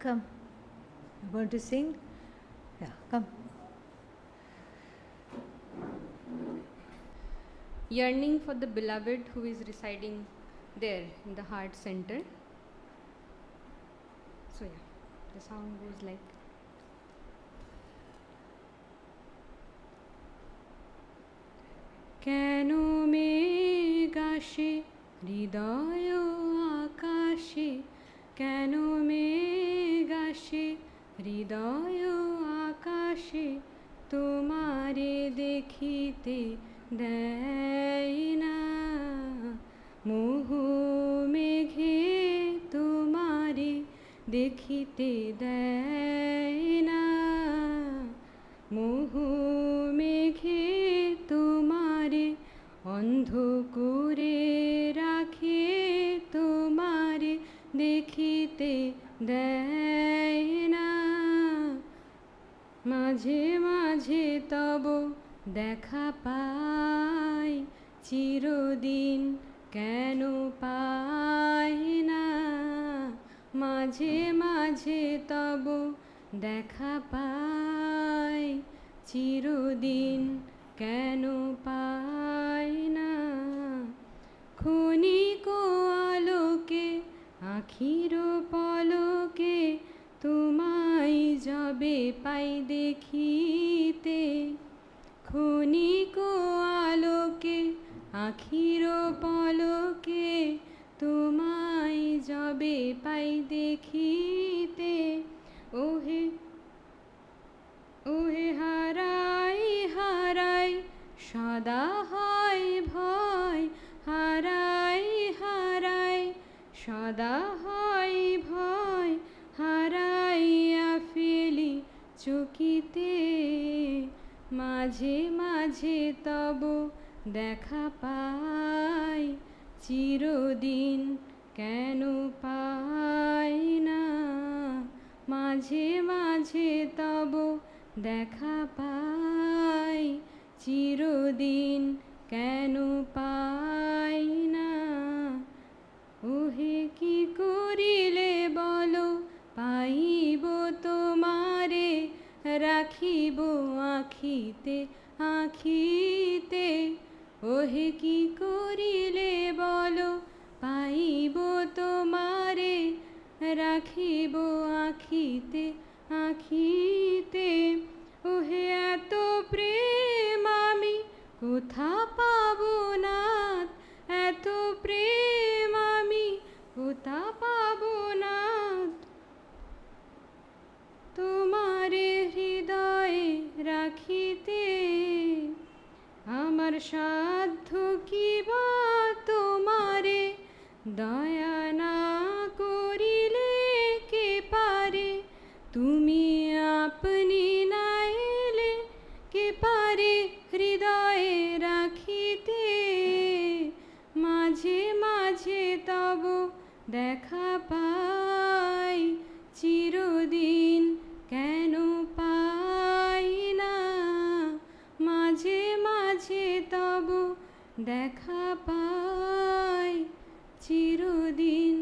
Come. You want to sing? Yeah, come. Yearning for the beloved who is residing there in the heart center. So yeah, the song goes like. কেন মেঘ আসে হৃদয় আকাশে, কেন মেঘ আসে হৃদয় আকাশে, তোমারে দেখিতে দেয় না। মোহ মেঘে তোমারে দেখিতে দেয় না। মোহ মেঘে তোমারে অন্ধ করে রাখে, তোমারে দেখিতে দেয় না। মাঝে মাঝে তব দেখা পাই, চিরদিন কেন পাই না। মাঝে মাঝে তব দেখা পাই, চিরদিন কেন পাই না। ক্ষণিক আলোকে আখির পলকে, তোমায় যবে পাই দেখিতে। ক্ষণিক আলোকে আখির পলকে, তোমায় যবে পাই দেখিতে। ওহে ওহে হারাই হারাই সদা হয় ভয়, হারাই হারাই সদা হয় ভয়, হারাইয়া ফেলি চকিতে। মাঝে মাঝে তব দেখা পাই, চিরদিন কেন পাই না। মাঝে মাঝে তব দেখা পাই, চিরদিন কেন পাই না। ওহে কি করিলে বলো পাইব তোমারে, রাখিব আখিতে আখিতে। ওহে কি করিলে বলো পাইব তোমারে, রাখিব আখিতে আখিতে। ওহে এত প্রেম আমি কোথা পাবো নাথ, এত প্রেম আমি কোথা পাবো নাথ। তোমারে হৃদয়ে রাখিতে আমার সাধ্য কি বা, তোমারে দয়া না করিলে কে পারে। তুমি আপনি না এলে কে পারে হৃদয়ে রাখিতে। মাঝে মাঝে তব দেখা পাই, চিরদিন কেন পাই না। মাঝে মাঝে তব দেখা পাই, চিরদিন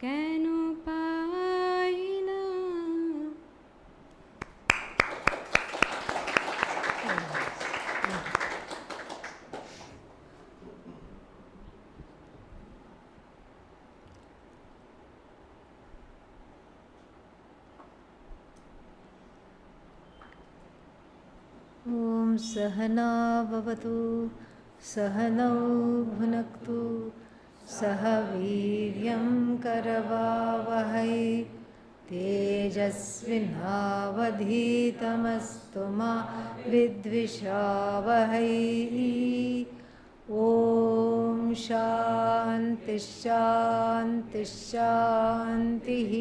কেন পাই না। ॐ सहना भवतु, सहनौ भुनक्तु, सह वीर्यं करवावहै, तेजस्विनावधीतमस्तु मा विद्विषावहै। ॐ शान्ति शान्ति शान्तिः।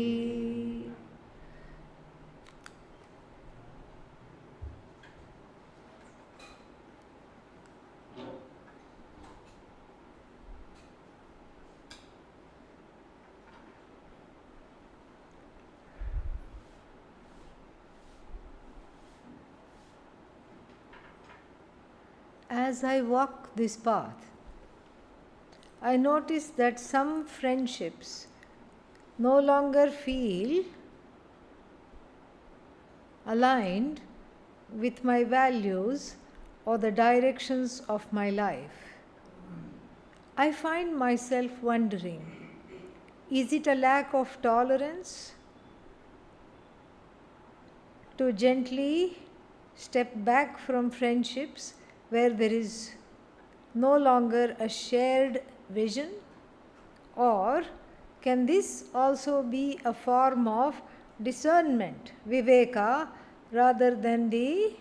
As I walk this path, I notice that some friendships no longer feel aligned with my values or the directions of my life. I find myself wondering, is it a lack of tolerance to gently step back from friendships where there is no longer a shared vision? Or can this also be a form of discernment, viveka, rather than the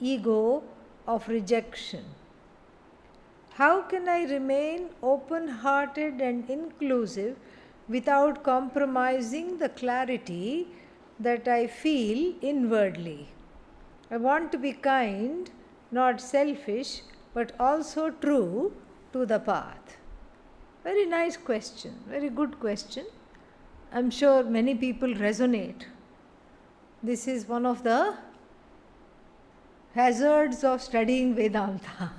ego of rejection? How can I remain open-hearted and inclusive without compromising the clarity that I feel inwardly? I want to be kind, not selfish, but also true to the path. Very nice question, very good question. I'm sure many people resonate. This is one of the hazards of studying Vedanta.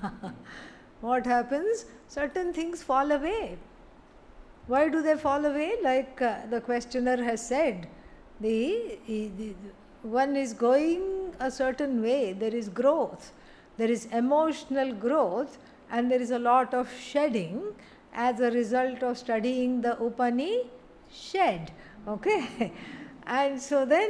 What happens? Certain things fall away. Why do they fall away? Like the questioner has said, the one is going a certain way, there is growth, there is emotional growth, and there is a lot of shedding as a result of studying the Upanishad. Okay? And so then,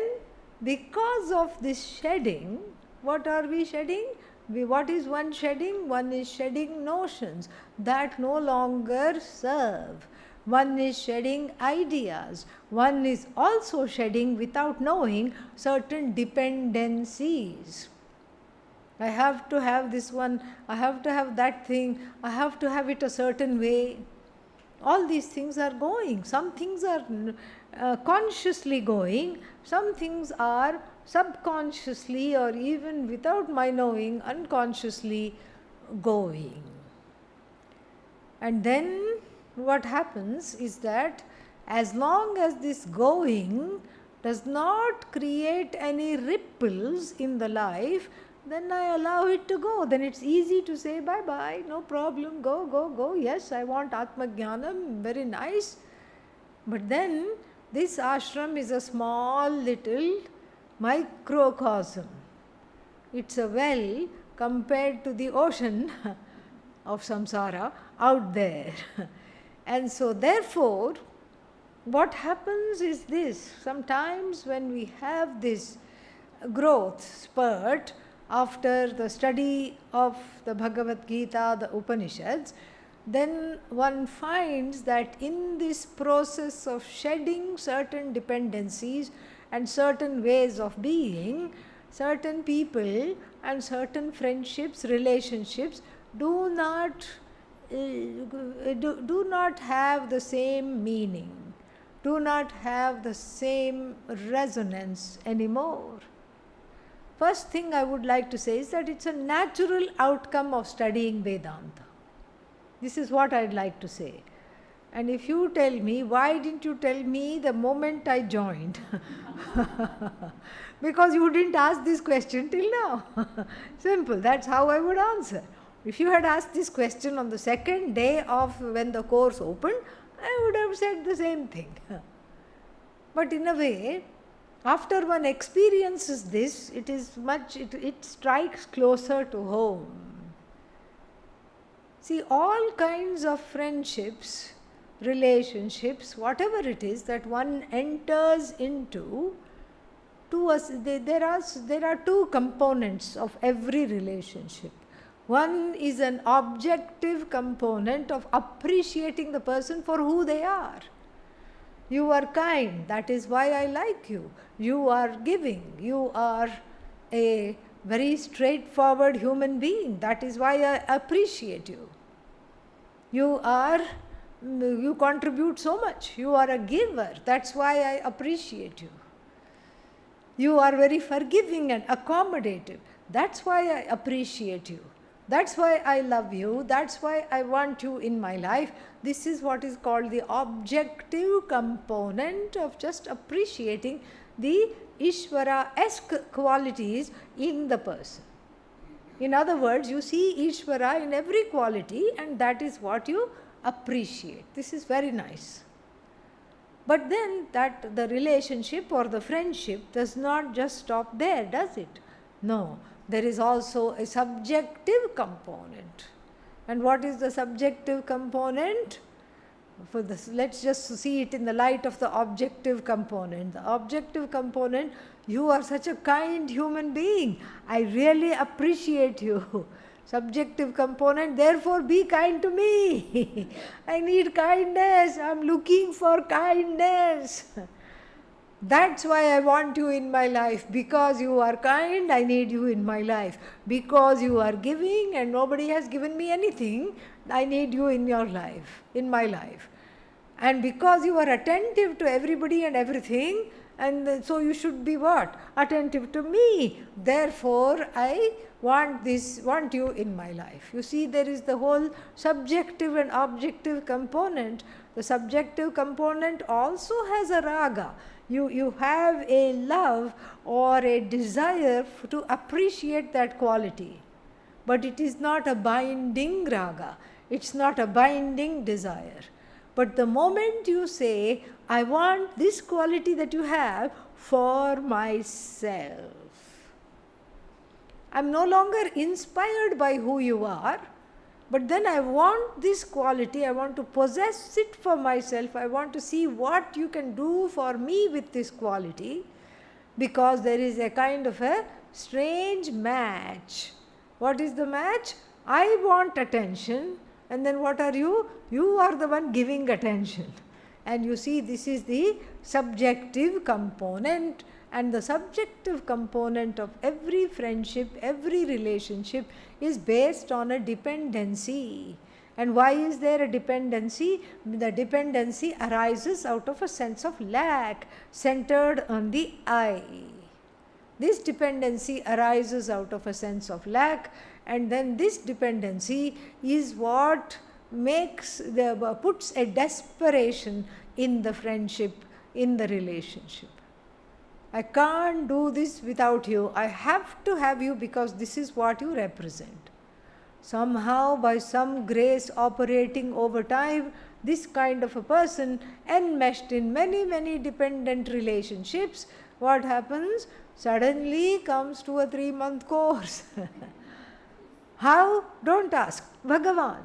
because of this shedding, what are we shedding? What is one shedding? One is shedding notions that no longer serve. One is shedding ideas. One is also shedding, without knowing, certain dependencies. I have to have this one, I have to have that thing, I have to have it a certain way. All these things are going. Some things are consciously going, some things are subconsciously or even without my knowing, unconsciously going. And then what happens is that as long as this going does not create any ripples in the life, then I allow it to go. Then it's easy to say bye-bye, no problem, go, go, go. Yes, I want Atma Jnanam, very nice. But then this ashram is a small little microcosm. It's a well compared to the ocean of samsara out there. And so therefore, what happens is this: sometimes when we have this growth spurt after the study of the Bhagavad Gita, the Upanishads, then one finds that in this process of shedding certain dependencies and certain ways of being, certain people and certain friendships, relationships do not have the same meaning, do not have the same resonance anymore. First thing I would like to say is that it's a natural outcome of studying Vedanta. This is what I'd like to say. And if you tell me, why didn't you tell me the moment I joined? Because you didn't ask this question till now. Simple, that's how I would answer. If you had asked this question on the second day of when the course opened, I would have said the same thing. But in a way, after one experiences this, it strikes closer to home. See, all kinds of friendships, relationships, whatever it is that one enters into, there are two components of every relationship. One is an objective component of appreciating the person for who they are. You are kind, that is why I like you. You are giving, you are a very straightforward human being, that is why I appreciate you. You contribute so much, you are a giver, that's why I appreciate you. You are very forgiving and accommodative, that's why I appreciate you. That's why I love you, that's why I want you in my life. This is what is called the objective component of just appreciating the Ishvara-esque qualities in the person. In other words, you see Ishvara in every quality and that is what you appreciate. This is very nice. But then that the relationship or the friendship does not just stop there, does it? No, there is also a subjective component. And what is the subjective component? For this, let's just see it in the light of the objective component. The objective component, you are such a kind human being. I really appreciate you. Subjective component, therefore be kind to me. I need kindness. I'm looking for kindness. That's why I want you in my life. Because you are kind, I need you in my life. Because you are giving and nobody has given me anything, I need you in your life, in my life. And because you are attentive to everybody and everything, and so you should be what? Attentive to me. Therefore, I want you in my life. You see, there is the whole subjective and objective component. The subjective component also has a raga. You have a love or a desire to appreciate that quality. But it is not a binding raga. It's not a binding desire. But the moment you say, I want this quality that you have for myself, I'm no longer inspired by who you are, but then I want this quality, I want to possess it for myself, I want to see what you can do for me with this quality, because there is a kind of a strange match. What is the match? I want attention, and then what are you? You are the one giving attention. And you see, this is the subjective component, and the subjective component of every friendship, every relationship is based on a dependency. And why is there a dependency? The dependency arises out of a sense of lack centered on the I. This dependency arises out of a sense of lack, and then this dependency is what puts a desperation in the friendship, in the relationship. I can't do this without you. I have to have you because this is what you represent. Somehow, by some grace operating over time, this kind of a person enmeshed in many, many dependent relationships, what happens? Suddenly comes to a 3-month course. How? Don't ask. Bhagavan.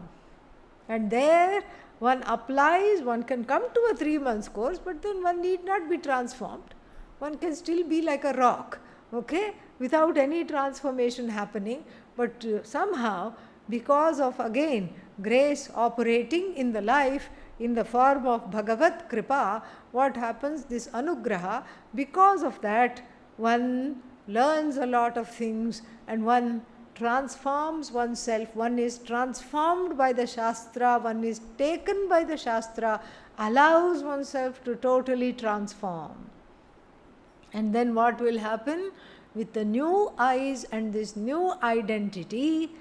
And there one applies, one can come to a 3-month course, but then one need not be transformed. One can still be like a rock, okay, without any transformation happening. But somehow, because of again grace operating in the life in the form of Bhagavat Kripa, what happens? This anugraha, because of that, one learns a lot of things and one transforms oneself, one is transformed by the Shastra, one is taken by the Shastra, allows oneself to totally transform. And then what will happen? With the new eyes and this new identity,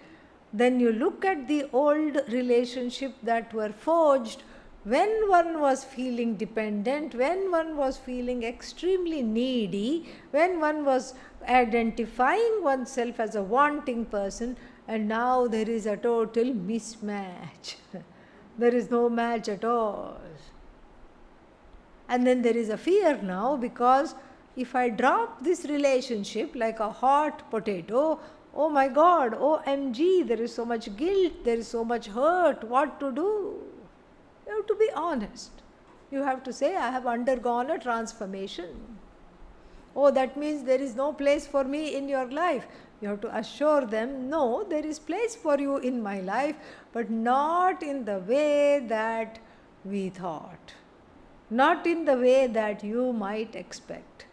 then you look at the old relationship that were forged when one was feeling dependent, when one was feeling extremely needy, when one was identifying oneself as a wanting person, and now there is a total mismatch. There is no match at all. And then there is a fear now, because if I drop this relationship like a hot potato, oh my God, OMG, there is so much guilt, there is so much hurt, what to do? You have to be honest. You have to say, I have undergone a transformation. Oh, that means there is no place for me in your life. You have to assure them, no, there is place for you in my life, but not in the way that we thought. Not in the way that you might expect.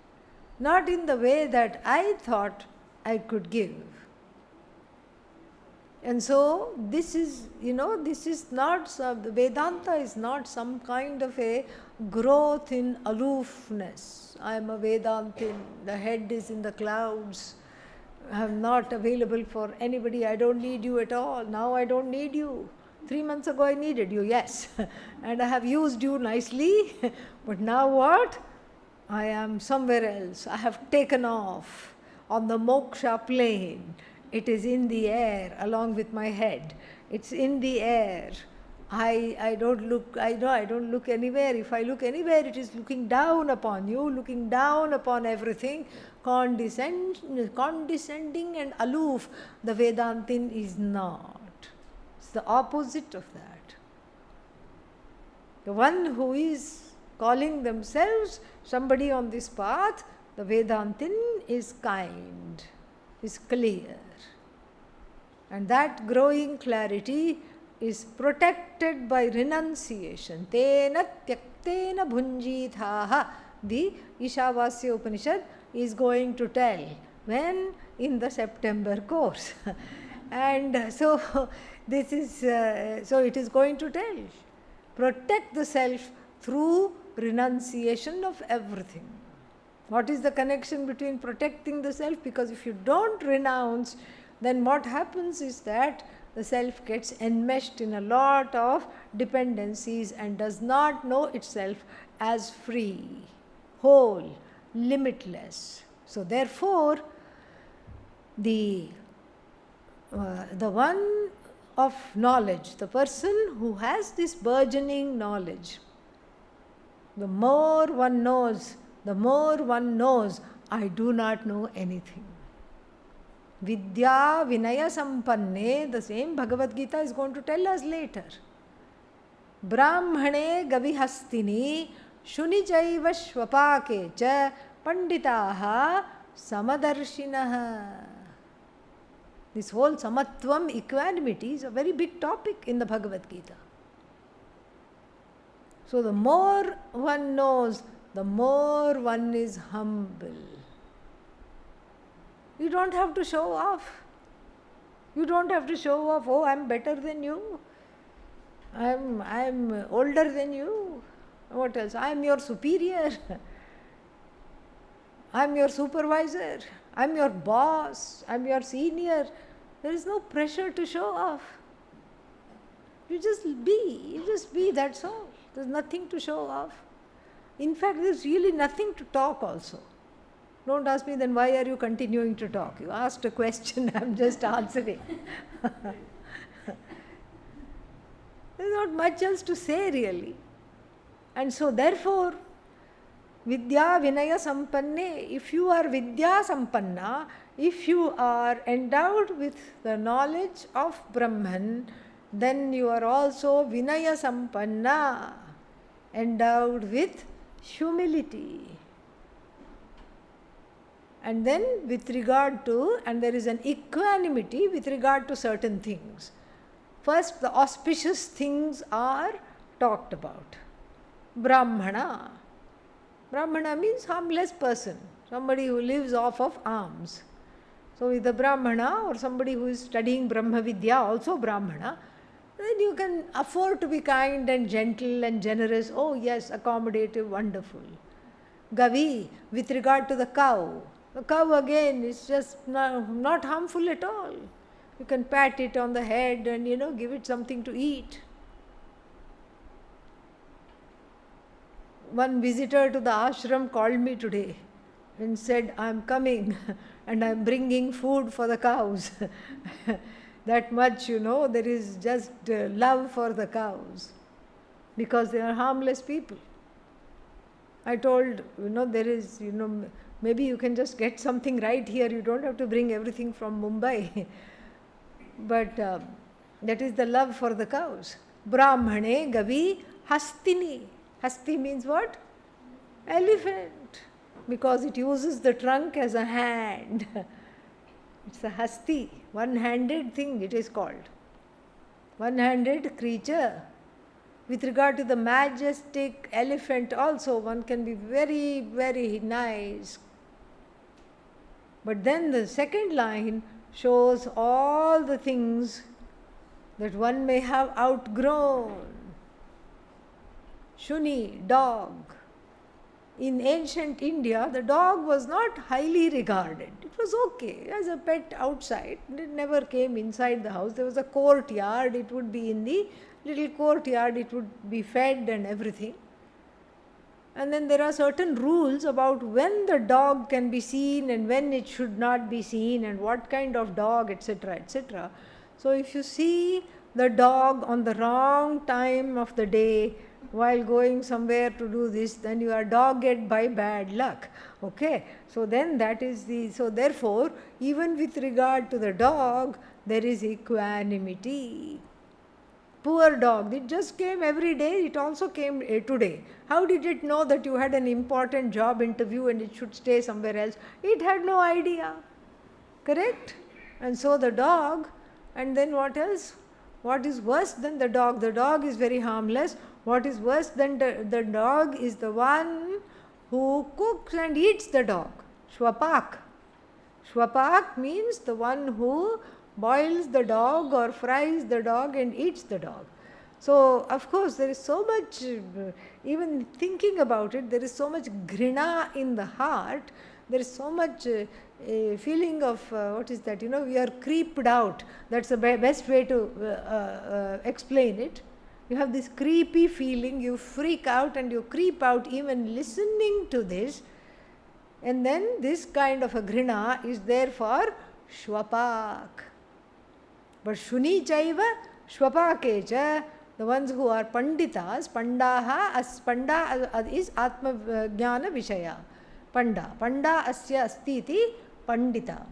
Not in the way that I thought I could give. And so this is, this is not, Vedanta is not some kind of a growth in aloofness. I am a Vedantin, the head is in the clouds, I am not available for anybody, I don't need you at all, now I don't need you. 3 months ago I needed you, yes, and I have used you nicely, but now what? I am somewhere else, I have taken off on the moksha plane. It is in the air along with my head. It's in the air. I don't look, I know I don't look anywhere. If I look anywhere, it is looking down upon you, looking down upon everything, condescending and aloof. The Vedantin is not. It's the opposite of that. The one who is calling themselves somebody on this path, the Vedantin is kind, is clear. And that growing clarity is protected by renunciation. Tena tyaktena bhunjithaha. The Ishavasya Upanishad is going to tell when in the September course. And so this is, so it is going to tell. Protect the self through renunciation of everything. What is the connection between protecting the self? Because if you don't renounce, then what happens is that the self gets enmeshed in a lot of dependencies and does not know itself as free, whole, limitless. So therefore, the one of knowledge, the person who has this burgeoning knowledge, the more one knows, I do not know anything. Vidya Vinaya Sampanne, the same Bhagavad Gita is going to tell us later. Brahmane Gavihastini Shunichaiva Shvapake cha Panditaha Samadarshinaha. This whole Samatvam, equanimity, is a very big topic in the Bhagavad Gita. So the more one knows, the more one is humble. You don't have to show off. You don't have to show off, oh, I'm better than you. I'm older than you. What else? I'm your superior. I'm your supervisor. I'm your boss. I'm your senior. There is no pressure to show off. You just be, that's all. There's nothing to show off. In fact, there's really nothing to talk also. Don't ask me then why are you continuing to talk? You asked a question, I'm just answering. There's not much else to say really. And so therefore, Vidya Vinaya Sampanne, if you are Vidya Sampanna, if you are endowed with the knowledge of Brahman, then you are also Vinaya Sampanna, endowed with humility. And then with regard to, and there is an equanimity with regard to certain things. First, the auspicious things are talked about. Brahmana. Brahmana means harmless person, somebody who lives off of alms. So with the Brahmana or somebody who is studying Brahma Vidya, also Brahmana, then you can afford to be kind and gentle and generous. Oh yes, accommodative, wonderful. Gavi, with regard to the cow. The cow again is just not harmful at all. You can pat it on the head and give it something to eat. One visitor to the ashram called me today and said, I'm coming and I'm bringing food for the cows. That much, there is just love for the cows because they are harmless people. I told, there is, maybe you can just get something right here. You don't have to bring everything from Mumbai. But that is the love for the cows. Brahmane Gavi Hastini. Hasti means what? Elephant. Because it uses the trunk as a hand. It's a hasti. One-handed thing it is called. One-handed creature. With regard to the majestic elephant also, one can be very, very nice. But then the second line shows all the things that one may have outgrown. Shuni, dog. In ancient India, the dog was not highly regarded. It was okay as a pet outside. It never came inside the house. There was a courtyard. It would be in the little courtyard. It would be fed and everything. And then there are certain rules about when the dog can be seen and when it should not be seen and what kind of dog, etc., etc. So if you see the dog on the wrong time of the day while going somewhere to do this, then you are dogged by bad luck. Okay, so then that is the, so therefore, even with regard to the dog, there is equanimity. Poor dog, it just came every day, it also came today. How did it know that you had an important job interview and it should stay somewhere else? It had no idea. Correct? And so the dog, and then what else? What is worse than the dog? The dog is very harmless. What is worse than the dog is the one who cooks and eats the dog. Shwapak. Shwapak means the one who boils the dog or fries the dog and eats the dog. So, of course, there is so much, even thinking about it, there is so much grina in the heart, there is so much feeling of, what is that, we are creeped out. That's the best way to explain it. You have this creepy feeling, you freak out and you creep out even listening to this. And then this kind of a grina is there for Shwapak. But Shuni Chaiva, Shwapakecha, the ones who are Panditas, Panda is Atma Jnana Vishaya. Panda asya astiti Pandita.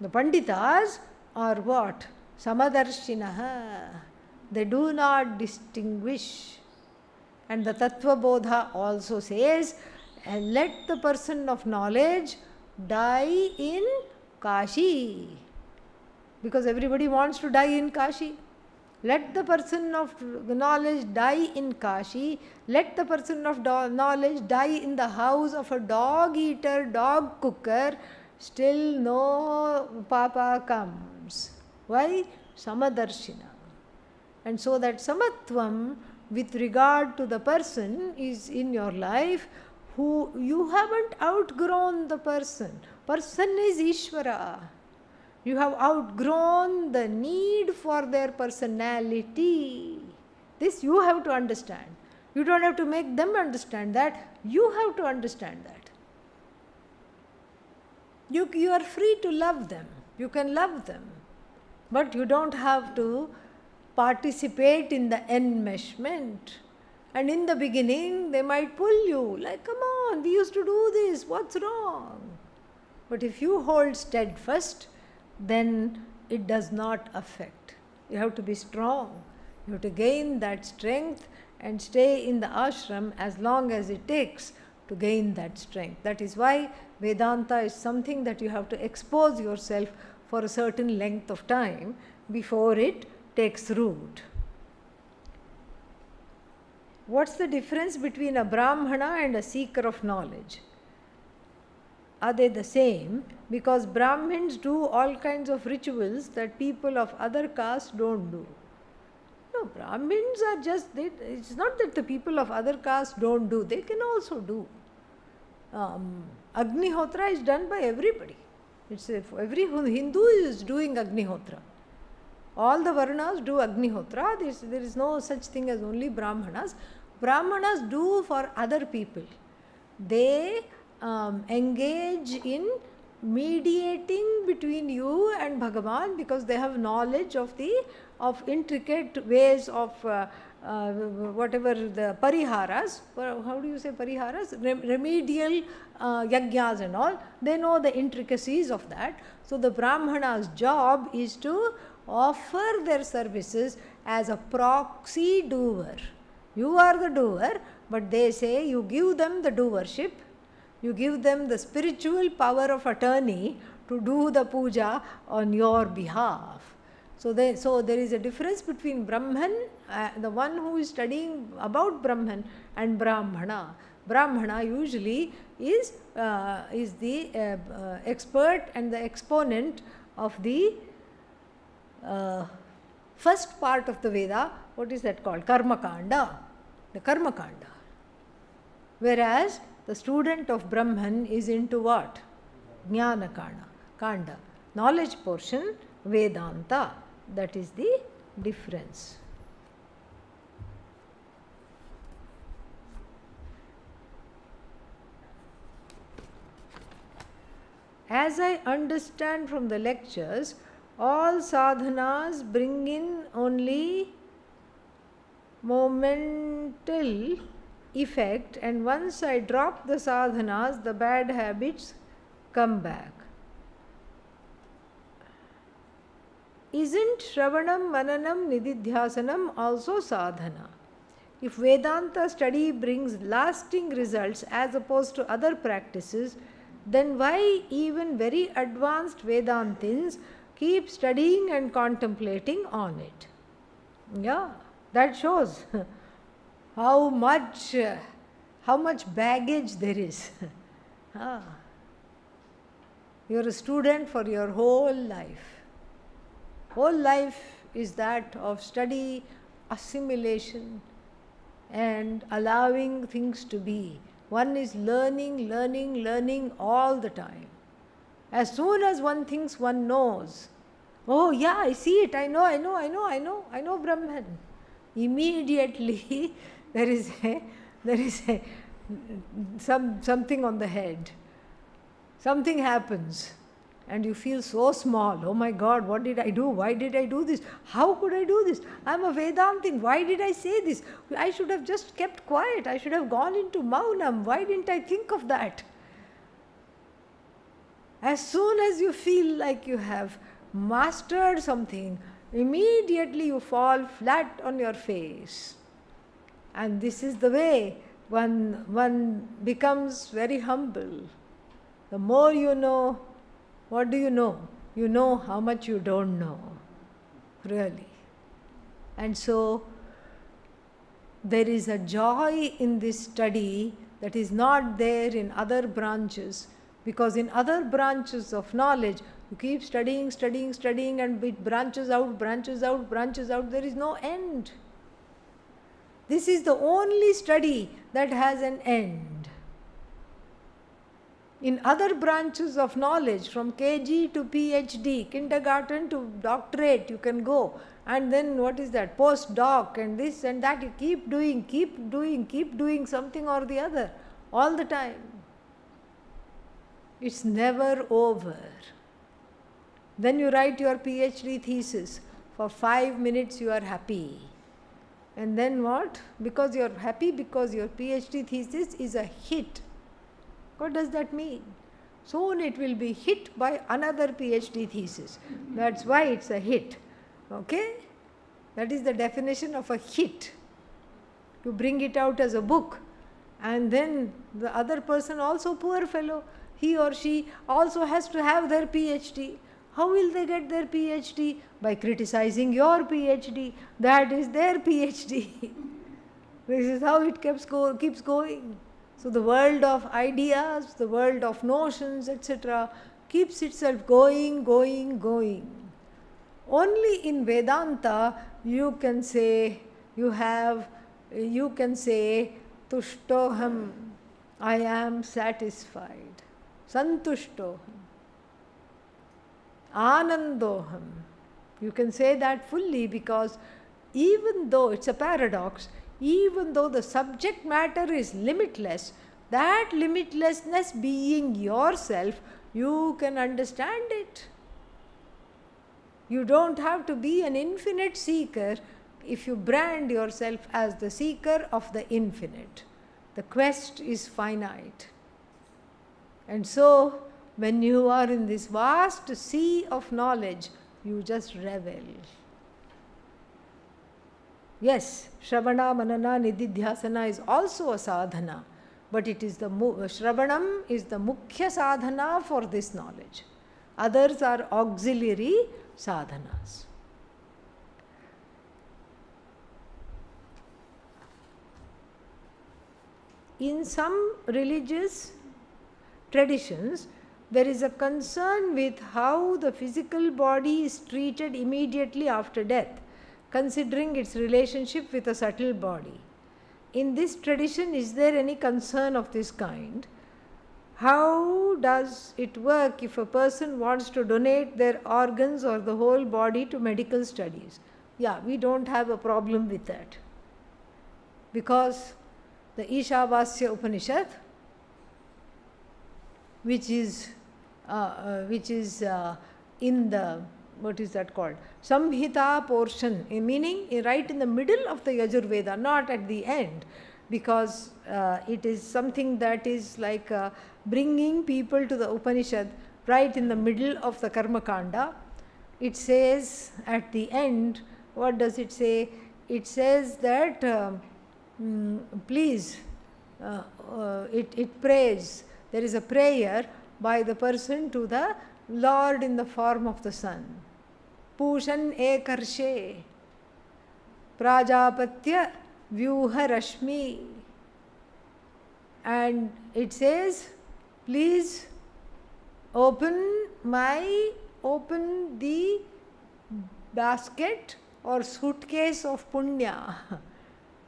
The Panditas are what? Samadarshinaha. They do not distinguish. And the Tattva Bodha also says, let the person of knowledge die in Kashi. Because everybody wants to die in Kashi. Let the person of knowledge die in Kashi. Let the person of knowledge die in the house of a dog eater, dog cooker. Still no papa comes. Why? Samadarshina. And so that samatvam with regard to the person is in your life who you haven't outgrown the person. Person is Ishvara. You have outgrown the need for their personality. This you have to understand. You don't have to make them understand that. You have to understand that. You are free to love them. You can love them. But you don't have to participate in the enmeshment. And in the beginning, they might pull you, like, come on, we used to do this, what's wrong? But if you hold steadfast, then it does not affect. You have to be strong. You have to gain that strength and stay in the ashram as long as it takes to gain that strength. That is why Vedanta is something that you have to expose yourself for a certain length of time before it takes root. What's the difference between a Brahmana and a seeker of knowledge? Are they the same? Because Brahmins do all kinds of rituals that people of other castes don't do. No, Brahmins are just, it's not that the people of other castes don't do, they can also do. Agnihotra is done by everybody. Every Hindu is doing Agnihotra. All the Varnas do Agnihotra. There is no such thing as only Brahmanas. Brahmanas do for other people. They engage in mediating between you and Bhagavan because they have knowledge of intricate ways of whatever the pariharas. How do you say pariharas? Remedial yajnas and all. They know the intricacies of that. So the Brahmana's job is to offer their services as a proxy doer. You are the doer, but they say you give them the doership, you give them the spiritual power of attorney to do the puja on your behalf. So there is a difference between Brahman, the one who is studying about Brahman, and Brahmana. Brahmana usually is the expert and the exponent of the first part of the Veda. What is that called? Karma Kanda. The Karma Kanda. Whereas the student of Brahman is into what? Jnana Kanda. Knowledge portion, Vedanta. That is the difference. As I understand from the lectures, All sadhanas bring in only momental effect, and once I drop the sadhanas, the bad habits come back. Isn't Shravanam, Mananam, Nididhyasanam also sadhana? If Vedanta study brings lasting results as opposed to other practices, then why even very advanced Vedantins keep studying and contemplating on it? Yeah, that shows how much baggage there is. Ah. You're a student for your whole life. Whole life is that of study, assimilation, and allowing things to be. One is learning all the time. As soon as one thinks one knows, oh yeah, I see it, I know Brahman. Immediately there is something on the head. Something happens. And you feel so small. Oh my God, what did I do? Why did I do this? How could I do this? I'm a Vedantin. Why did I say this? I should have just kept quiet. I should have gone into Maunam. Why didn't I think of that? As soon as you feel like you have mastered something, immediately you fall flat on your face. And this is the way one becomes very humble. The more you know, what do you know? You know how much you don't know, really. And so, there is a joy in this study that is not there in other branches, because in other branches of knowledge, you keep studying, and it branches out, there is no end. This is the only study that has an end. In other branches of knowledge, from KG to PhD, kindergarten to doctorate, you can go. And then what is that? Postdoc and this and that. You keep doing something or the other all the time. It's never over. Then you write your PhD thesis. For 5 minutes you are happy. And then what? Because you are happy because your PhD thesis is a hit. What does that mean? Soon it will be hit by another PhD thesis. That's why it's a hit. Okay? That is the definition of a hit. You bring it out as a book, and then the other person also, poor fellow, he or she also has to have their PhD. How will they get their PhD? By criticizing your PhD. That is their PhD. This is how it keeps going. So the world of ideas, the world of notions, etc., keeps itself going. Only in Vedanta you can say Tushtoham, I am satisfied. Santushtoham. Anandoham. You can say that fully, because even though it's a paradox, even though the subject matter is limitless, that limitlessness being yourself, you can understand it. You don't have to be an infinite seeker if you brand yourself as the seeker of the infinite. The quest is finite. And so, when you are in this vast sea of knowledge, you just revel. Yes, Shravana, Manana, Nididhyasana is also a sadhana, but it is Shravanam is the mukhya sadhana for this knowledge. Others are auxiliary sadhanas. In some religious traditions, there is a concern with how the physical body is treated immediately after death, considering its relationship with a subtle body. In this tradition, is there any concern of this kind? How does it work if a person wants to donate their organs or the whole body to medical studies? Yeah, we don't have a problem with that, because the Ishavasya Upanishad, which is in the what is that called? Samhita portion, meaning right in the middle of the Yajurveda, not at the end, because it is something that is like bringing people to the Upanishad right in the middle of the Karma Kanda. It says at the end, what does it say? It says that please, it prays. There is a prayer by the person to the Lord in the form of the sun. Pushan ekarshe prajapatya vyuha rashmi. And it says, please open the basket or suitcase of punya.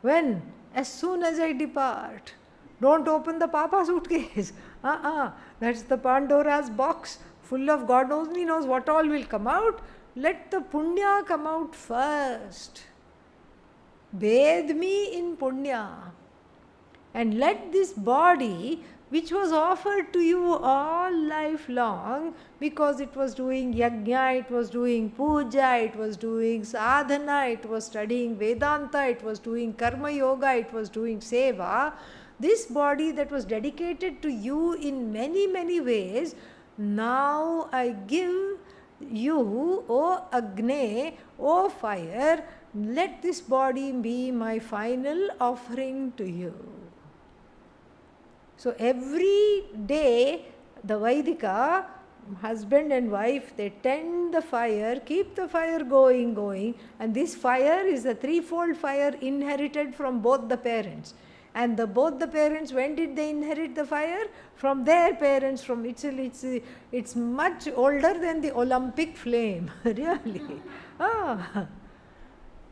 When? As soon as I depart. Don't open the papa suitcase. That's the Pandora's box full of God only knows what all will come out. Let the punya come out first. Bathe me in punya. And let this body, which was offered to you all life long, because it was doing yajna, it was doing puja, it was doing sadhana, it was studying Vedanta, it was doing karma yoga, it was doing seva, this body that was dedicated to you in many, many ways, now I give you, O Agne, O fire, let this body be my final offering to you. So every day, the Vaidika, husband and wife, they tend the fire, keep the fire going, and this fire is a threefold fire inherited from both the parents. And both the parents, when did they inherit the fire? From their parents. From it's much older than the Olympic flame, really.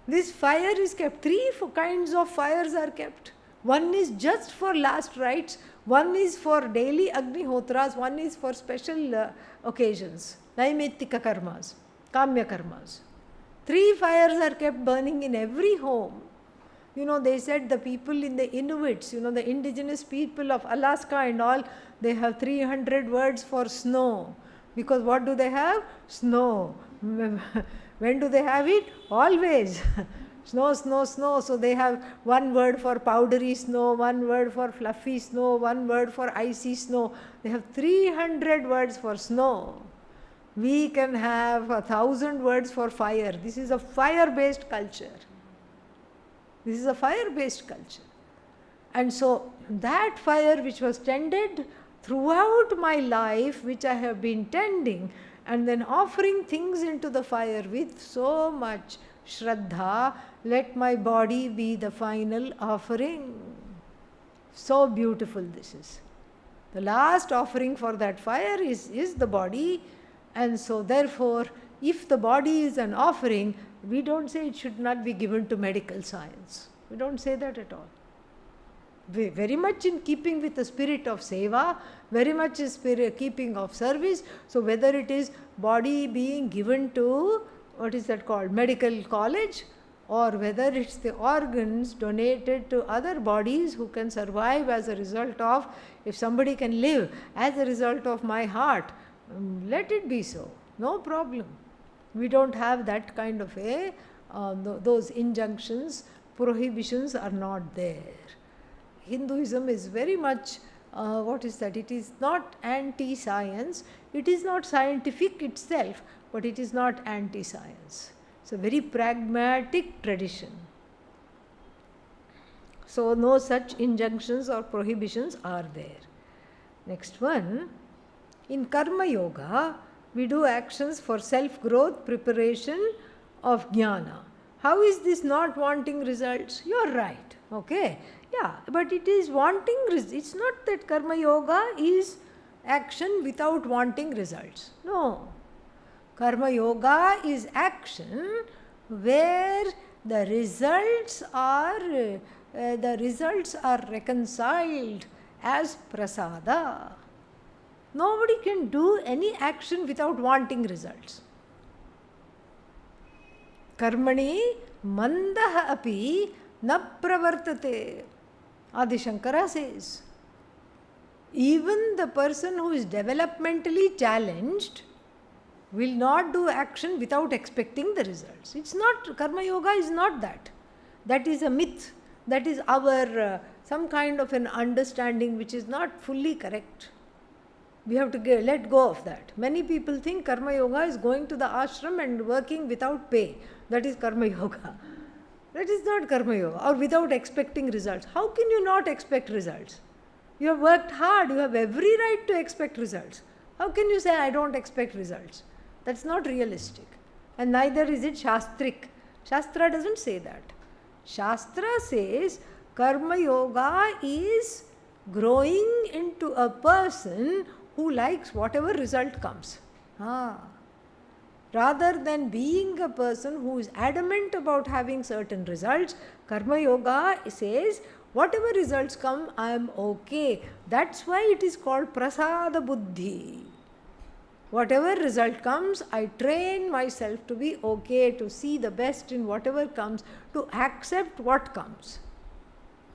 This fire is kept. Three kinds of fires are kept. One is just for last rites, one is for daily Agnihotras, one is for special occasions, Naimittika karmas, Kamya karmas. Three fires are kept burning in every home. They said the people in the Inuits, the indigenous people of Alaska and all, they have 300 words for snow. Because what do they have? Snow. When do they have it? Always. Snow, snow, snow. So they have one word for powdery snow, one word for fluffy snow, one word for icy snow. They have 300 words for snow. We can have 1,000 words for fire. This is a fire-based culture. This is a fire-based culture. And so that fire which was tended throughout my life, which I have been tending, and then offering things into the fire with so much Shraddha, let my body be the final offering. So beautiful this is. The last offering for that fire is the body, and so therefore, if the body is an offering, we don't say it should not be given to medical science. We don't say that at all. Very much in keeping with the spirit of seva, very much in spirit keeping of service. So whether it is body being given to, what is that called, medical college, or whether it's the organs donated to other bodies who can survive as a result of, if somebody can live as a result of my heart, let it be so, no problem. We don't have that kind of those injunctions, prohibitions are not there. Hinduism is very much, it is not anti-science, it is not scientific itself, but it is not anti-science. It's a very pragmatic tradition. So no such injunctions or prohibitions are there. Next one, in Karma Yoga, we do actions for self-growth, preparation of jnana. How is this not wanting results? You're right, okay? Yeah, but it is wanting results. It's not that Karma Yoga is action without wanting results. No. Karma Yoga is action where the results are reconciled as prasada. Nobody can do any action without wanting results. Karmani mandah api na pravartate. Adi Shankara says, even the person who is developmentally challenged, will not do action without expecting the results. It's not, Karma Yoga is not that. That is a myth. That is our some kind of an understanding which is not fully correct. We have to let go of that. Many people think Karma Yoga is going to the ashram and working without pay. That is Karma Yoga. That is not Karma Yoga, or without expecting results. How can you not expect results? You have worked hard, you have every right to expect results. How can you say, I don't expect results? That's not realistic. And neither is it Shastric. Shastra doesn't say that. Shastra says Karma Yoga is growing into a person who likes whatever result comes. Rather than being a person who is adamant about having certain results, Karma Yoga says, whatever results come, I am okay. That's why it is called Prasada Buddhi. Whatever result comes, I train myself to be okay, to see the best in whatever comes, to accept what comes.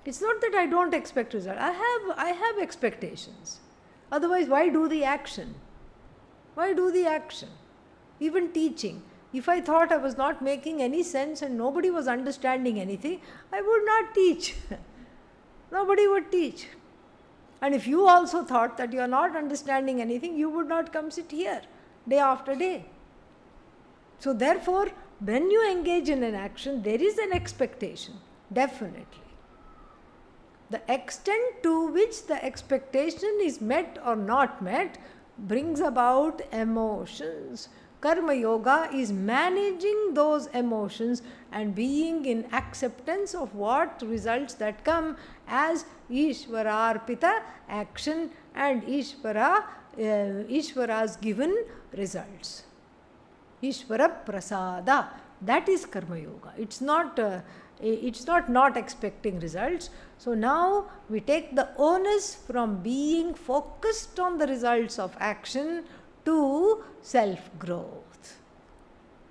It's not that I don't expect result. I have expectations. Otherwise, why do the action? Why do the action? Even teaching. If I thought I was not making any sense and nobody was understanding anything, I would not teach. Nobody would teach. And if you also thought that you are not understanding anything, you would not come sit here day after day. So therefore, when you engage in an action, there is an expectation, definitely. The extent to which the expectation is met or not met brings about emotions. Karma Yoga is managing those emotions and being in acceptance of what results that come as Ishvara Arpita action and Ishvara's given results. Ishvara Prasada, that is Karma Yoga. It's not expecting results. So now we take the onus from being focused on the results of action to self-growth.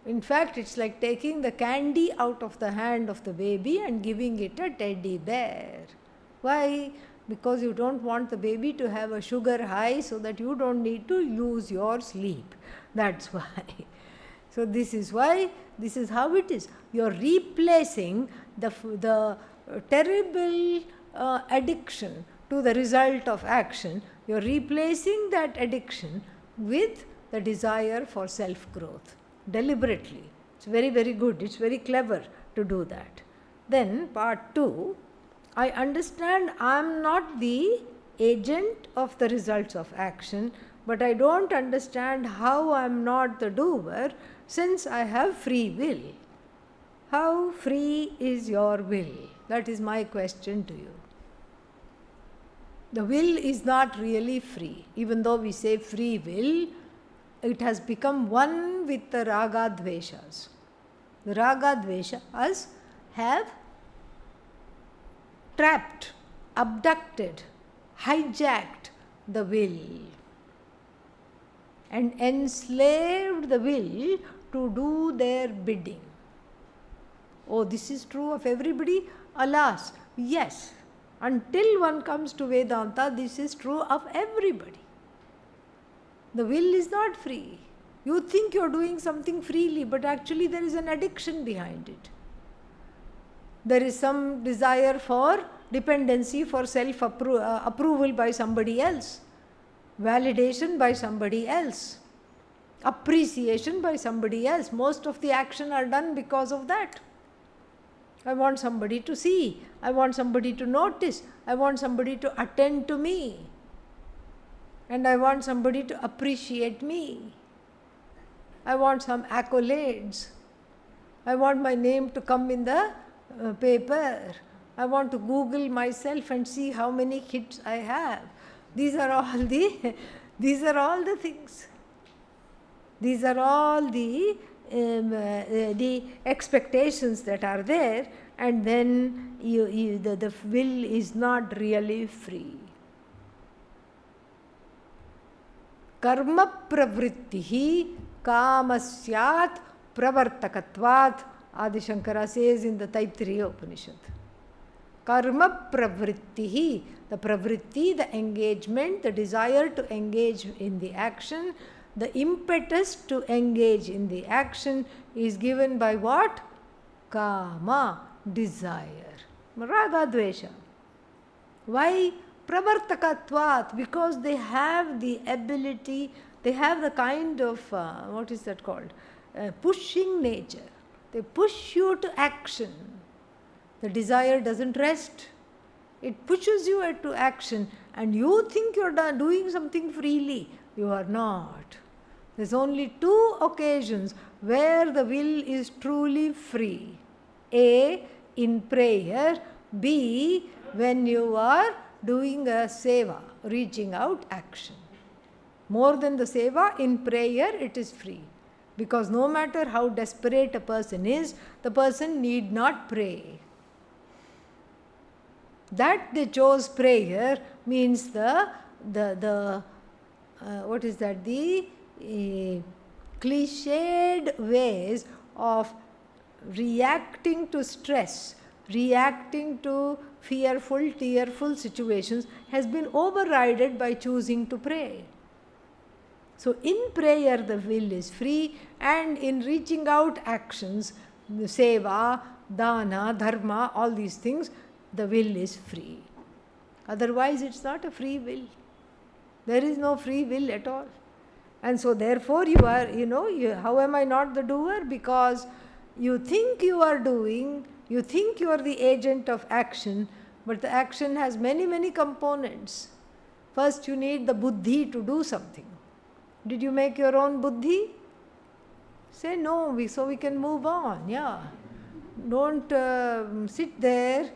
In fact, it's like taking the candy out of the hand of the baby and giving it a teddy bear. Why? Because you don't want the baby to have a sugar high so that you don't need to lose your sleep. That's why. So this is why, this is how it is. You're replacing the terrible addiction to the result of action. You're replacing that addiction with the desire for self-growth, deliberately. It's very, very good. It's very clever to do that. Then part 2, I understand I am not the agent of the results of action, but I don't understand how I am not the doer since I have free will. How free is your will? That is my question to you. The will is not really free. Even though we say free will, it has become one with the raga dveshas. The raga dveshas have trapped, abducted, hijacked the will and enslaved the will to do their bidding. Oh, this is true of everybody? Alas, yes. Until one comes to Vedanta, this is true of everybody. The will is not free. You think you are doing something freely, but actually there is an addiction behind it. There is some desire for dependency, for self-approval by somebody else, validation by somebody else, appreciation by somebody else. Most of the action are done because of that. I want somebody to see. I want somebody to notice. I want somebody to attend to me. And I want somebody to appreciate me. I want some accolades. I want my name to come in the paper. I want to Google myself and see how many hits I have. These are all the things. These are all the expectations that are there, and then the will is not really free. Karma pravrittihi kamasyat pravartakatvat, Adi Shankara says in the Taittiriya Upanishad. Karma pravrittihi, the pravritti, the engagement, the desire to engage in the action, the impetus to engage in the action is given by what? Kama, desire. Raga, dvesha. Why? Pravartakatvat, because they have the ability, they have the kind of, what is that called? Pushing nature. They push you to action. The desire doesn't rest. It pushes you to action, and you think you're doing something freely. You are not. There's only two occasions where the will is truly free. A, in prayer. B, when you are doing a seva, reaching out action. More than the seva, in prayer it is free. Because no matter how desperate a person is, the person need not pray. That they chose prayer means the what is that? The cliched ways of reacting to stress, reacting to fearful, tearful situations has been overridden by choosing to pray. So in prayer the will is free, and in reaching out actions, seva, dana, dharma, all these things, the will is free. Otherwise it's not a free will. There is no free will at all. And so therefore you are, how am I not the doer? Because you think you are doing, you think you are the agent of action, but the action has many, many components. First you need the buddhi to do something. Did you make your own buddhi? Say no, so we can move on. Yeah. Don't sit there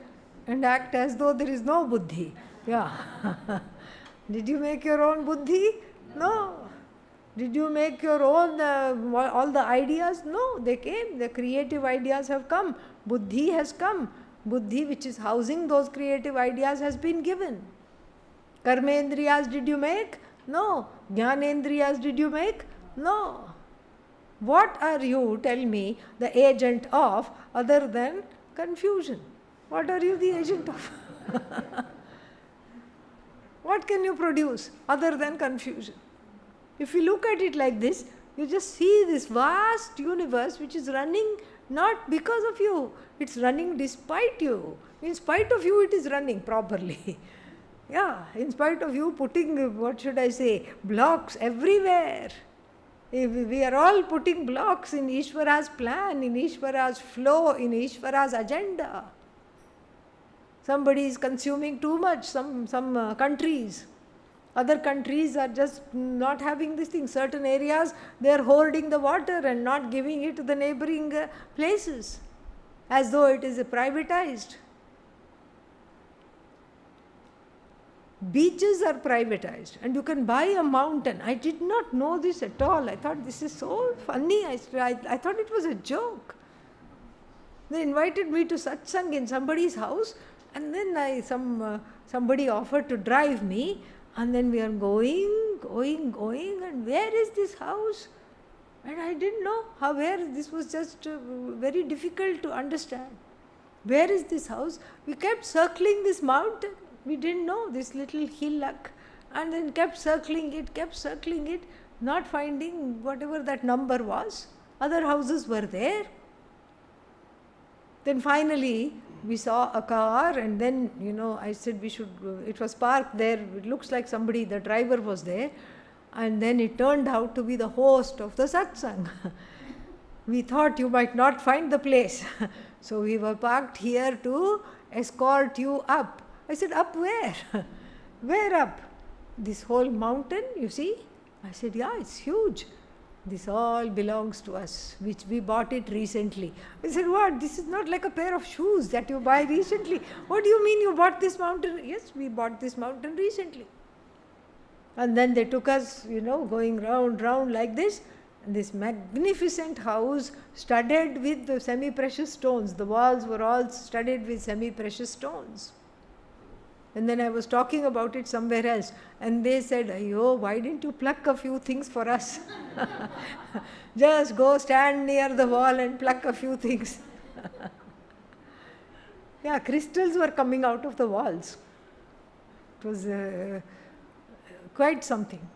and act as though there is no buddhi. Yeah. Did you make your own buddhi? No. Did you make your own, all the ideas? No, they came. The creative ideas have come. Buddhi has come. Buddhi, which is housing those creative ideas, has been given. Karmendriyas did you make? No. Jnanendriyas did you make? No. What are you, tell me, the agent of other than confusion? What are you the agent of? What can you produce other than confusion? If you look at it like this, you just see this vast universe which is running not because of you, it's running despite you. In spite of you, it is running properly. Yeah, in spite of you putting, blocks everywhere. We are all putting blocks in Ishvara's plan, in Ishvara's flow, in Ishvara's agenda. Somebody is consuming too much, some countries. Other countries are just not having this thing. Certain areas, they are hoarding the water and not giving it to the neighboring places, as though it is privatized. Beaches are privatized, and you can buy a mountain. I did not know this at all. I thought this is so funny. I thought it was a joke. They invited me to Satsang in somebody's house, and then somebody offered to drive me, and then we are going, and where is this house? And I didn't know where. This was just very difficult to understand. Where is this house? We kept circling this mountain. We didn't know this little hillock, and then kept circling it, not finding whatever that number was. Other houses were there. Then finally we saw a car, and then I said we should, it was parked there, it looks like somebody, the driver was there, and then it turned out to be the host of the satsang. We thought you might not find the place. So we were parked here to escort you up. I said, up where? Where up? This whole mountain, you see? I said, yeah, it's huge. This all belongs to us, which we bought it recently. I said, what? This is not like a pair of shoes that you buy recently. What do you mean you bought this mountain? Yes, we bought this mountain recently. And then they took us, going round like this. And this magnificent house studded with the semi-precious stones. The walls were all studded with semi-precious stones. And then I was talking about it somewhere else, and they said, "Ayyo, why didn't you pluck a few things for us? Just go stand near the wall and pluck a few things." Yeah, crystals were coming out of the walls. It was quite something.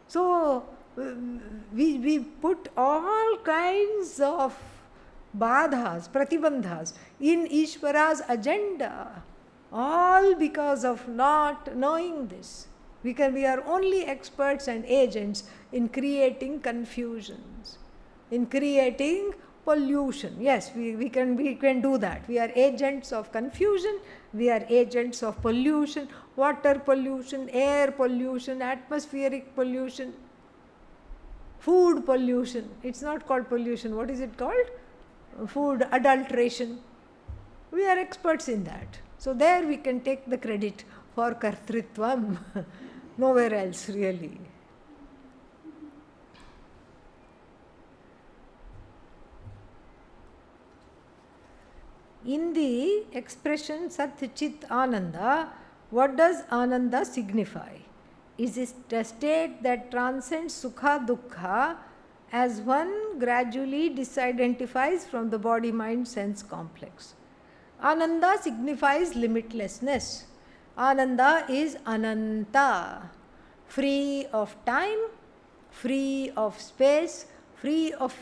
So we put all kinds of badhas, pratibandhas in Ishvara's agenda, all because of not knowing this. We are only experts and agents in creating confusions, in creating pollution. Yes, we can do that. We are agents of confusion, we are agents of pollution, water pollution, air pollution, atmospheric pollution, food pollution. It's not called pollution. What is it called? Food adulteration. We are experts in that. So there we can take the credit for kartritvam. Nowhere else really. In the expression Sat Chit Ananda, what does Ananda signify? Is it a state that transcends Sukha Dukkha as one gradually disidentifies from the body mind sense complex. Ananda signifies limitlessness. Ananda is Ananta, free of time, free of space, free of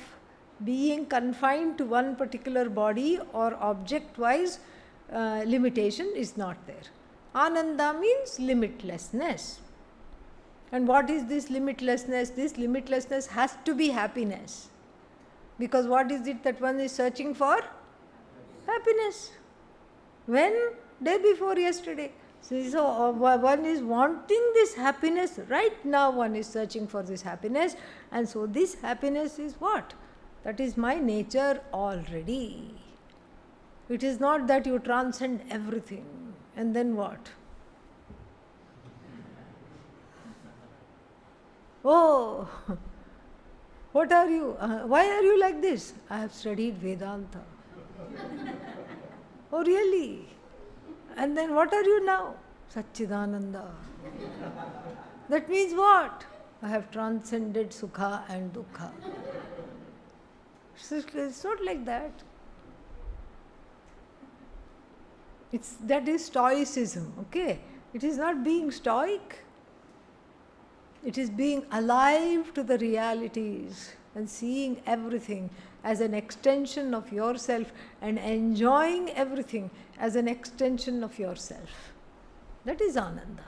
being confined to one particular body or object-wise limitation is not there. Ananda means limitlessness. And what is this limitlessness? This limitlessness has to be happiness. Because what is it that one is searching for? Happiness. When? Day before yesterday. So one is wanting this happiness. Right now one is searching for this happiness. And so this happiness is what? That is my nature already. It is not that you transcend everything. And then what? Oh, what are you? Why are you like this? I have studied Vedanta. Oh, really? And then what are you now? Satchidananda. That means what? I have transcended Sukha and Dukkha. It's not like that. That is stoicism, okay? It is not being stoic. It is being alive to the realities and seeing everything as an extension of yourself and enjoying everything as an extension of yourself. That is Ananda.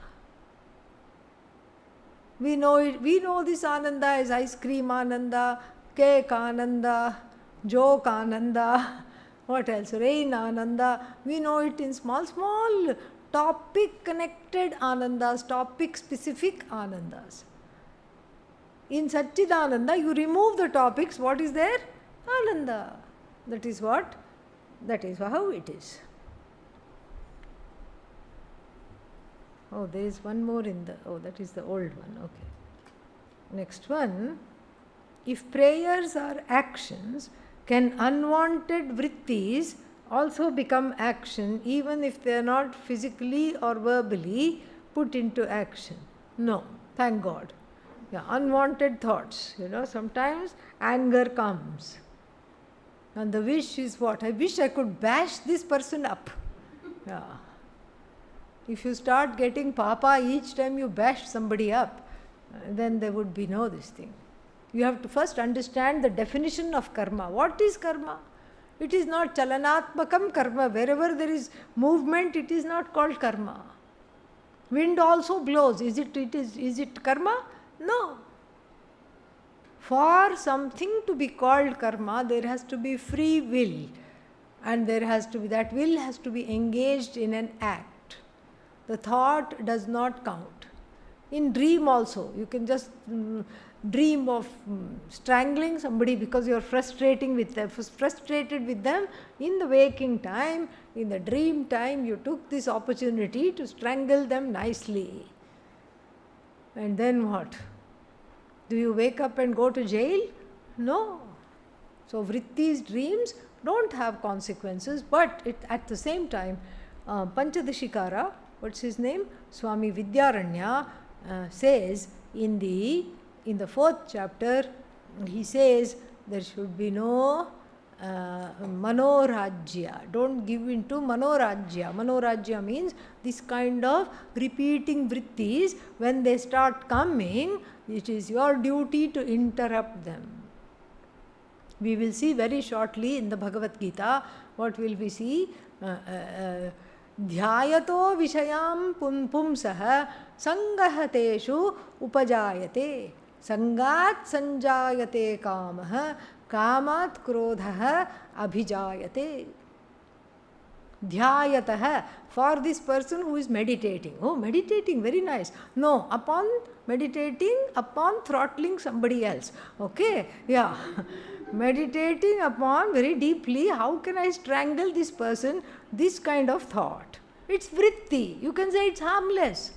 We know it. We know this Ananda as ice cream Ananda, cake Ananda, joke Ananda, what else? Rain Ananda. We know it in small topic connected Anandas, topic specific Anandas. In Satchidananda, you remove the topics. What is there? Ananda. That is what? That is how it is. Oh, there is one more in the. Oh, that is the old one. Okay. Next one. If prayers are actions, can unwanted vrittis also become action even if they are not physically or verbally put into action? No, thank God. Yeah, unwanted thoughts, sometimes anger comes. And the wish is what? I wish I could bash this person up. Yeah. If you start getting papa each time you bash somebody up, then there would be no this thing. You have to first understand the definition of karma. What is karma? It is not chalanatmakam karma. Wherever there is movement, it is not called karma. Wind also blows. Is it karma? No. For something to be called karma, there has to be free will. And that will has to be engaged in an act. The thought does not count. In dream also, you can just dream of strangling somebody because you are frustrated with them in the waking time. In the dream time, you took this opportunity to strangle them nicely. And then what? Do you wake up and go to jail? No. So vrittis, dreams don't have consequences, but at the same time, Panchadashikara, what's his name? Swaminiji says in the 4th chapter, he says there should be no manorajya. Don't give into manorajya. Manorajya means this kind of repeating vrittis. When they start coming, it is your duty to interrupt them. We will see very shortly in the Bhagavad Gita, what will we see? Dhyayato vishayam pumsah sangahateshu upajayate. Sangat sanjayate kamah kamat krodhah abhijayate. Dhyayatah, for this person who is meditating. Oh, meditating, very nice. No, upon meditating, upon throttling somebody else. Okay, yeah. Meditating upon very deeply, how can I strangle this person? This kind of thought. It's vritti. You can say it's harmless.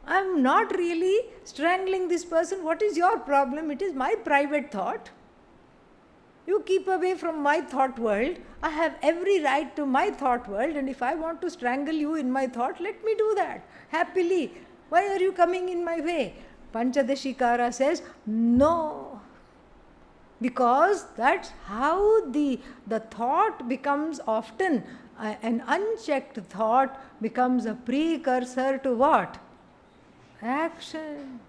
I am not really strangling this person. What is your problem? It is my private thought. You keep away from my thought world. I have every right to my thought world, and if I want to strangle you in my thought, let me do that happily. Why are you coming in my way? Panchadashikara says, no. Because that's how the thought becomes often, an unchecked thought becomes a precursor to what? Action.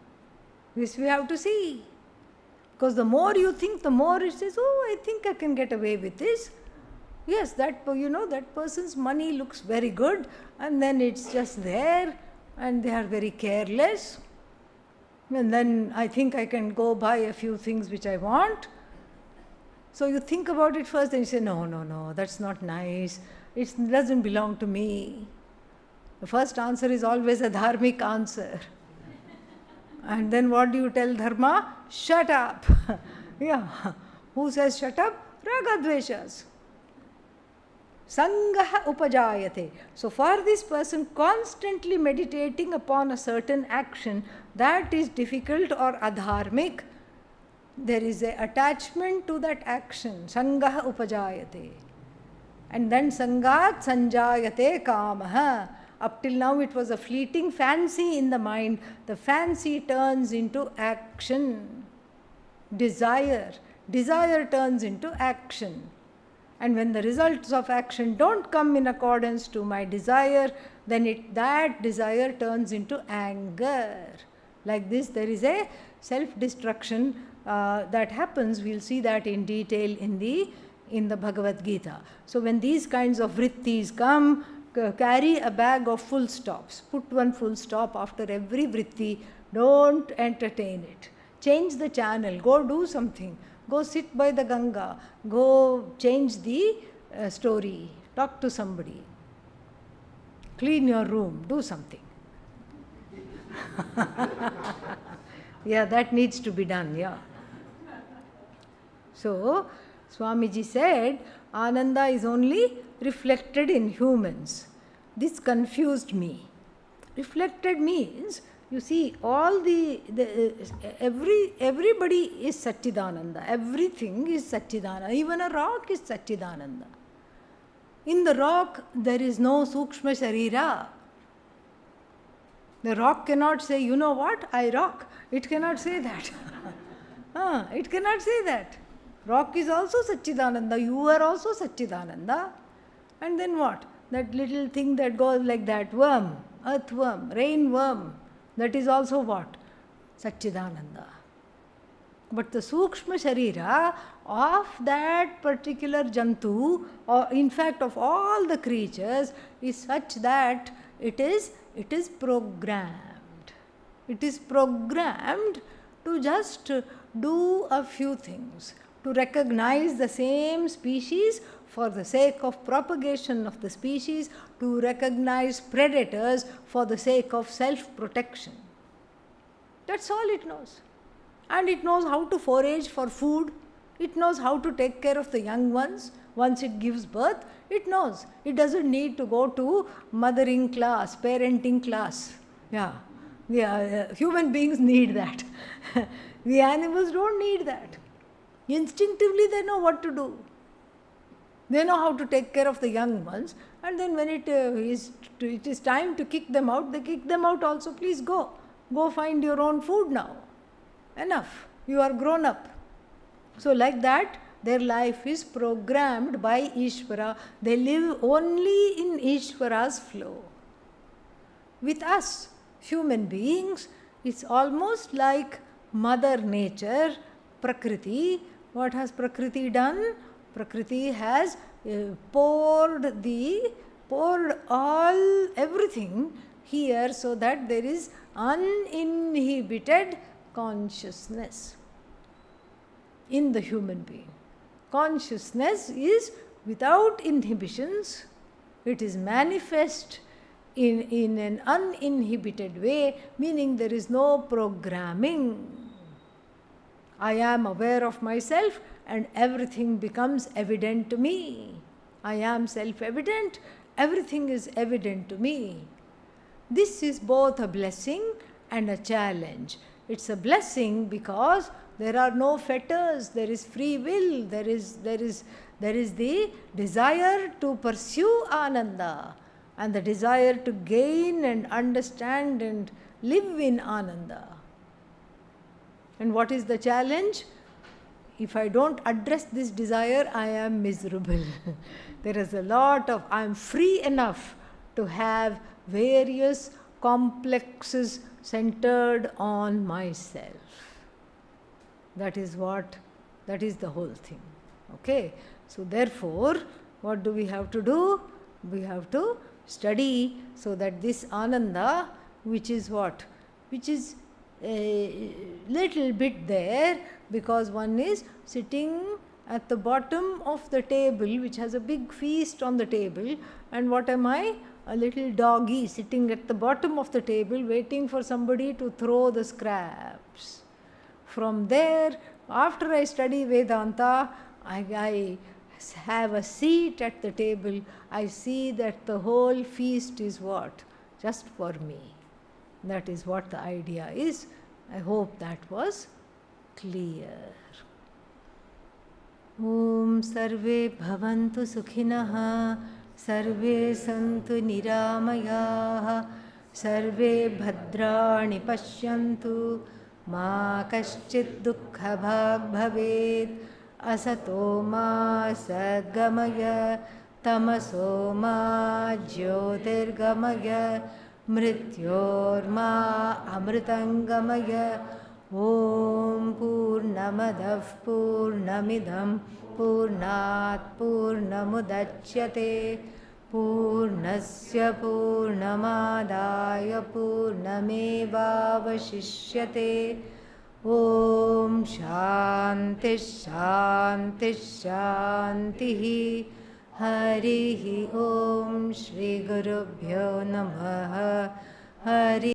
This we have to see. Because the more you think, the more it says, oh, I think I can get away with this. Yes, that person's money looks very good, and then it's just there, and they are very careless. And then I think I can go buy a few things which I want. So you think about it first, and you say, no, that's not nice. It doesn't belong to me. The first answer is always a dharmic answer. And then what do you tell dharma? Shut up. Yeah. Who says shut up? Ragadveshas. Sangaha upajayate. So for this person constantly meditating upon a certain action that is difficult or adharmic, there is an attachment to that action. Sangaha upajayate. And then sangat sanjayate kamaha. Up till now it was a fleeting fancy in the mind. The fancy turns into action. Desire turns into action. And when the results of action don't come in accordance to my desire, then that desire turns into anger. Like this, there is a self-destruction that happens. We'll see that in detail in the Bhagavad Gita. So when these kinds of vrittis come, carry a bag of full stops. Put one full stop after every vritti. Don't entertain it. Change the channel. Go do something. Go sit by the Ganga. Go change the story. Talk to somebody. Clean your room. Do something. Yeah, that needs to be done. Yeah. So, Swamiji said, Ananda is only reflected in humans. This confused me. Reflected means, you see, everybody is Satchidananda. Everything is Satchidananda. Even a rock is Satchidananda. In the rock, there is no Sukshma Sharira. The rock cannot say, you know what, I rock. It cannot say that. It cannot say that. Rock is also Satchidananda. You are also Satchidananda. And then what? That little thing that goes like that, worm, earthworm, rainworm, that is also what? Satchidananda. But the Sukshma Sharira of that particular Jantu, or in fact of all the creatures, is such that it is programmed. It is programmed to just do a few things, to recognize the same species for the sake of propagation of the species, to recognize predators for the sake of self-protection. That's all it knows. And it knows how to forage for food. It knows how to take care of the young ones. Once it gives birth, it knows. It doesn't need to go to mothering class, parenting class. Yeah. Human beings need that. The animals don't need that. Instinctively they know what to do. They know how to take care of the young ones, and then when it is time to kick them out, they kick them out also. Please go. Go find your own food now. Enough. You are grown up. So like that, their life is programmed by Ishvara. They live only in Ishvara's flow. With us, human beings, it's almost like Mother Nature, Prakriti. What has Prakriti done? Prakriti has poured all everything here so that there is uninhibited consciousness in the human being. Consciousness is without inhibitions. It is manifest in an uninhibited way, meaning there is no programming. I am aware of myself and everything becomes evident to me. I am self-evident, everything is evident to me. This is both a blessing and a challenge. It's a blessing because there are no fetters, there is free will, there is the desire to pursue Ananda and the desire to gain and understand and live in Ananda. And what is the challenge? If I don't address this desire, I am miserable. There is a lot of, I am free enough to have various complexes centered on myself. That is the whole thing. Okay? So therefore, what do we have to do? We have to study so that this Ananda, which is what? Which is a little bit there, because one is sitting at the bottom of the table, which has a big feast on the table, and what am I? A little doggy sitting at the bottom of the table waiting for somebody to throw the scraps. From there, after I study Vedanta, I have a seat at the table. I see that the whole feast is what? Just for me. That is what the idea is. I hope that was clear. Om Sarve Bhavantu Sukhinah, Sarve Santu Niramayah, Sarve Bhadrani Pashyantu, Ma Kaschid Dukkha Bhag Bhaved, Asato Ma Sadgamaya, Tamaso Ma Jyotirgamaya, Mrityorma Amritangamaya. Om Purnamadav Purnamidam Purnat Purnamudachyate Purnasya Purnamadaya Purnamevavashishyate. Om Shanti Shanti Shanti. Harihi Om Shri Gurubhyo Namaha. Hari